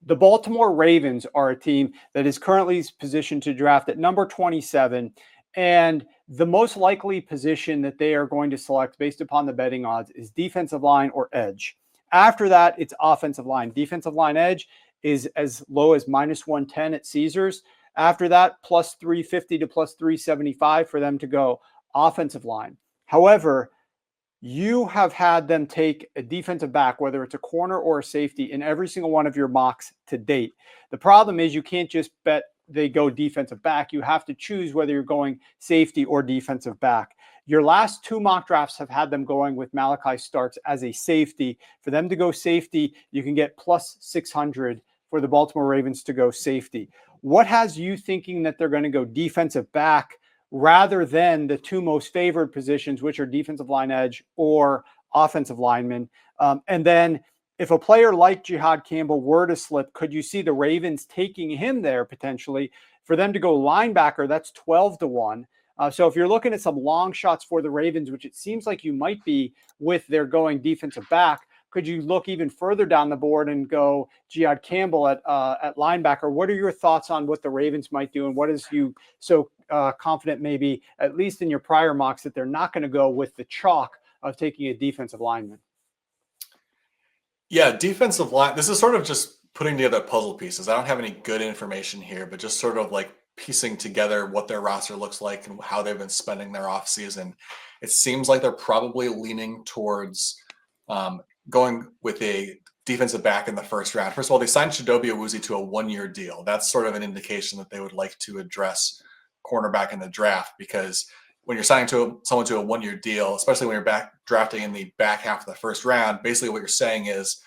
The Baltimore Ravens are a team that is currently positioned to draft at number 27. And the most likely position that they are going to select based upon the betting odds is defensive line or edge. After that, it's offensive line. Defensive line edge is as low as minus 110 at Caesars. After that, plus 350 to plus 375 for them to go offensive line. However, you have had them take a defensive back, whether it's a corner or a safety, in every single one of your mocks to date. The problem is you can't just bet they go defensive back. You have to choose whether you're going safety or defensive back. Your last two mock drafts have had them going with Malachi Starks as a safety. For them to go safety, you can get plus 600 for the Baltimore Ravens to go safety. What has you thinking that they're going to go defensive back rather than the two most favored positions, which are defensive line edge or offensive lineman? And then if a player like Jihad Campbell were to slip, could you see the Ravens taking him there potentially? For them to go linebacker, that's 12-1. So if you're looking at some long shots for the Ravens, which it seems like you might be with their going defensive back, could you look even further down the board and go Jihad Campbell at linebacker? What are your thoughts on what the Ravens might do, and what is you so confident maybe, at least in your prior mocks, that they're not going to go with the chalk of taking a defensive lineman? Yeah, defensive line. This is sort of just putting together puzzle pieces. I don't have any good information here, but just sort of like piecing together what their roster looks like and how they've been spending their offseason. It seems like they're probably leaning towards going with a defensive back in the first round. First of all, they signed Chidobe Awuzie to a one-year deal. That's sort of an indication that they would like to address cornerback in the draft, because when you're signing someone to a one-year deal, especially when you're drafting in the back half of the first round, basically what you're saying is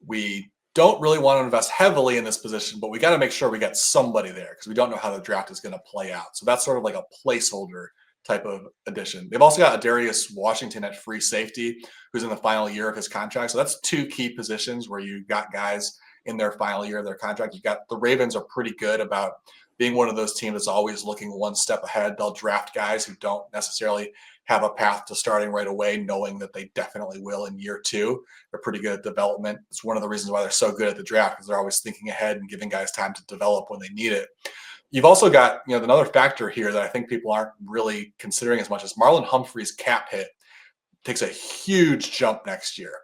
we don't really want to invest heavily in this position, but we got to make sure we got somebody there because we don't know how the draft is going to play out. So that's sort of like a placeholder type of addition. They've also got Darius Washington at free safety, who's in the final year of his contract. So that's two key positions where you got guys in their final year of their contract. You got the Ravens are pretty good about being one of those teams that's always looking one step ahead. They'll draft guys who don't necessarily have a path to starting right away, knowing that they definitely will in year two. They're pretty good at development. It's one of the reasons why they're so good at the draft, because they're always thinking ahead and giving guys time to develop when they need it. You've also got, another factor here that I think people aren't really considering as much as Marlon Humphrey's cap hit takes a huge jump next year.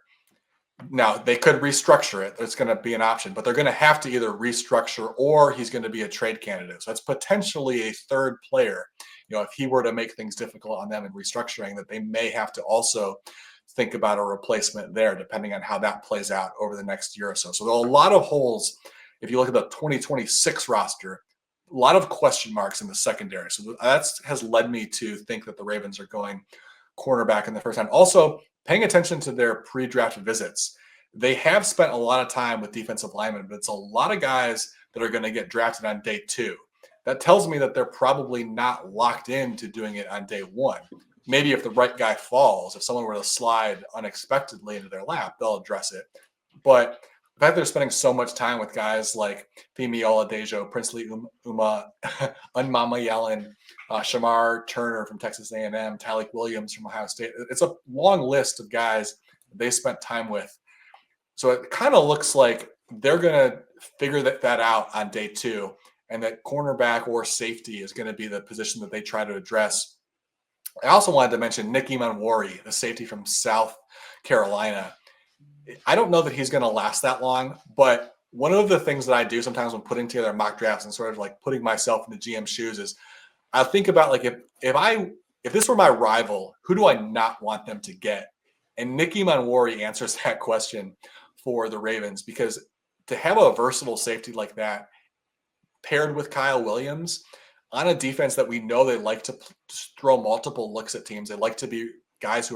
Now, they could restructure it. It's going to be an option, but they're going to have to either restructure or he's going to be a trade candidate. So that's potentially a third player. If he were to make things difficult on them in restructuring, that they may have to also think about a replacement there, depending on how that plays out over the next year or so. So there are a lot of holes. If you look at the 2026 roster, a lot of question marks in the secondary. So that has led me to think that the Ravens are going cornerback in the first time. Also, paying attention to their pre-draft visits. They have spent a lot of time with defensive linemen, but it's a lot of guys that are going to get drafted on day two. That tells me that they're probably not locked into doing it on day one. Maybe if the right guy falls, if someone were to slide unexpectedly into their lap, they'll address it. But the fact they're spending so much time with guys like Femi Oladejo, Princely Uma, Unmama Yellen, Shamar Turner from Texas A&M, Tyleik Williams from Ohio State. It's a long list of guys they spent time with. So it kind of looks like they're going to figure that out on day two, and that cornerback or safety is going to be the position that they try to address. I also wanted to mention Nick Emanwori, the safety from South Carolina. I don't know that he's going to last that long, but one of the things that I do sometimes when putting together mock drafts and sort of like putting myself in the GM shoes is I think about like if this were my rival, who do I not want them to get? And Nick Emanwori answers that question for the Ravens, because to have a versatile safety like that paired with Kyle Williams on a defense that we know they like to throw multiple looks at teams, they like to be guys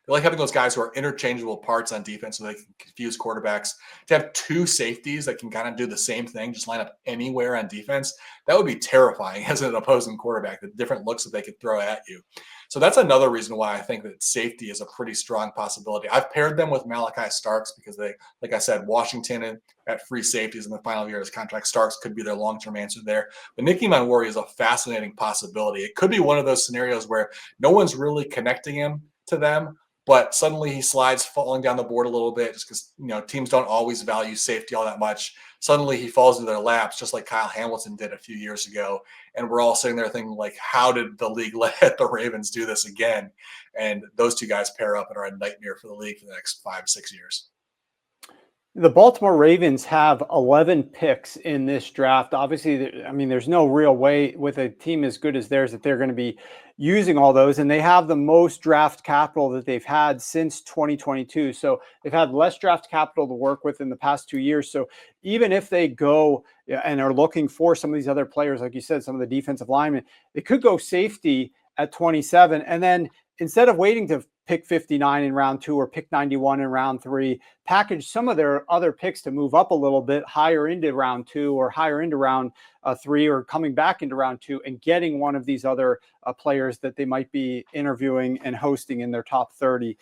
they like having those guys who are interchangeable parts on defense so they can confuse quarterbacks. To have two safeties that can kind of do the same thing, just line up anywhere on defense, that would be terrifying as an opposing quarterback, the different looks that they could throw at you. So that's another reason why I think that safety is a pretty strong possibility. I've paired them with Malachi Starks because they, like I said, Washington at free safeties in the final year of his contract. Starks could be their long-term answer there. But Nick Emanwori is a fascinating possibility. It could be one of those scenarios where no one's really connecting him to them, but suddenly he slides falling down the board a little bit just because teams don't always value safety all that much. suddenly he falls into their laps, just like Kyle Hamilton did a few years ago. And we're all sitting there thinking, like, how did the league let the Ravens do this again? And those two guys pair up and are a nightmare for the league for the next 5-6 years. The Baltimore Ravens have 11 picks in this draft. Obviously, I mean, there's no real way with a team as good as theirs that they're going to be using all those. And they have the most draft capital that they've had since 2022. So they've had less draft capital to work with in the past 2 years. So even if they go and are looking for some of these other players, like you said, some of the defensive linemen, they could go safety at 27. And then instead of waiting to pick 59 in round 2 or pick 91 in round 3, package some of their other picks to move up a little bit higher into round 2 or higher into round 3 or coming back into round 2 and getting one of these other players that they might be interviewing and hosting in their top 30.